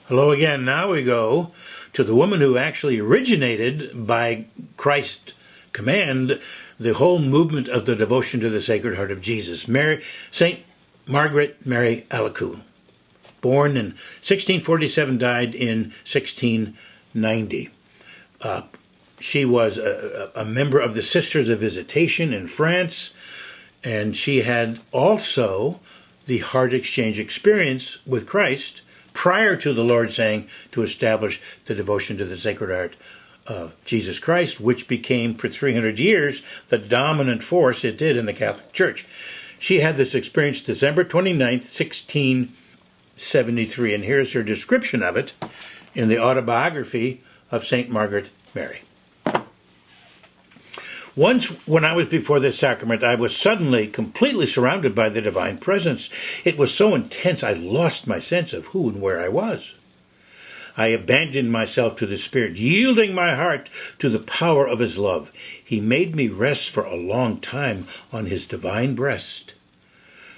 Hello again. Now we go to the woman who actually originated, by Christ's command, the whole movement of the devotion to the Sacred Heart of Jesus. Saint Margaret Mary Alacoque, born in 1647, died in 1690. She was a member of the Sisters of Visitation in France, and she had also the heart exchange experience with Christ prior to the Lord saying to establish the devotion to the Sacred Heart of Jesus Christ, which became for 300 years the dominant force it did in the Catholic Church. She had this experience December 29th, 1673, and here's her description of it in the autobiography of St. Margaret Mary. Once, when I was before this sacrament, I was suddenly completely surrounded by the divine presence. It was so intense I lost my sense of who and where I was. I abandoned myself to the Spirit, yielding my heart to the power of His love. He made me rest for a long time on His divine breast,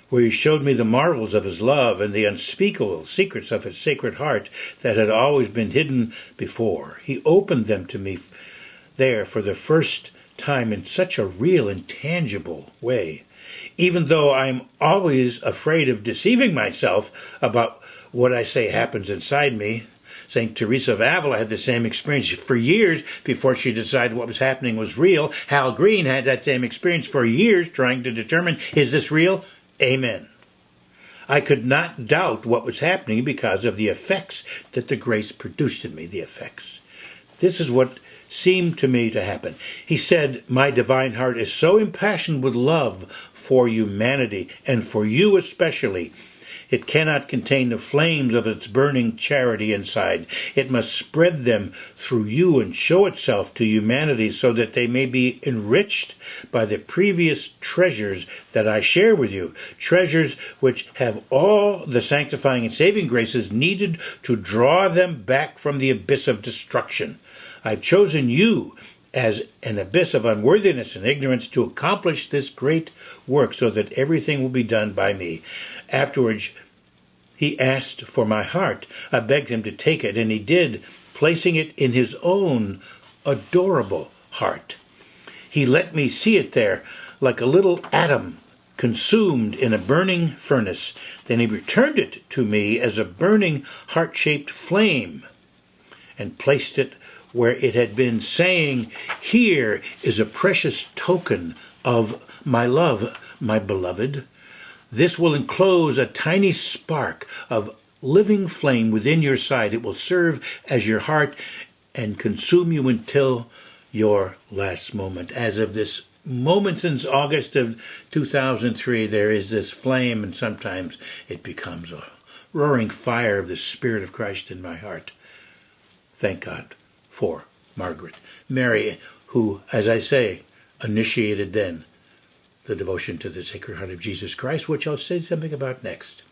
where He showed me the marvels of His love and the unspeakable secrets of His Sacred Heart that had always been hidden before. He opened them to me there for the first time in such a real and tangible way. Even though I'm always afraid of deceiving myself about what I say happens inside me, St. Teresa of Avila had the same experience for years before she decided what was happening was real. Hal Green had that same experience for years trying to determine, is this real? Amen. I could not doubt what was happening because of the effects that the grace produced in me, the effects. This is what seemed to me to happen. He said, my divine heart is so impassioned with love for humanity, and for you especially. It cannot contain the flames of its burning charity inside. It must spread them through you and show itself to humanity so that they may be enriched by the previous treasures that I share with you, treasures which have all the sanctifying and saving graces needed to draw them back from the abyss of destruction. I've chosen you as an abyss of unworthiness and ignorance to accomplish this great work so that everything will be done by me. Afterwards, he asked for my heart. I begged him to take it, and he did, placing it in his own adorable heart. He let me see it there, like a little atom consumed in a burning furnace. Then he returned it to me as a burning heart-shaped flame, and placed it where it had been, saying, here is a precious token of my love, my beloved. This will enclose a tiny spark of living flame within your side. It will serve as your heart and consume you until your last moment. As of this moment since August of 2003, there is this flame, and sometimes it becomes a roaring fire of the Spirit of Christ in my heart. Thank God for Margaret Mary, who, as I say, initiated then the devotion to the Sacred Heart of Jesus Christ, which I'll say something about next.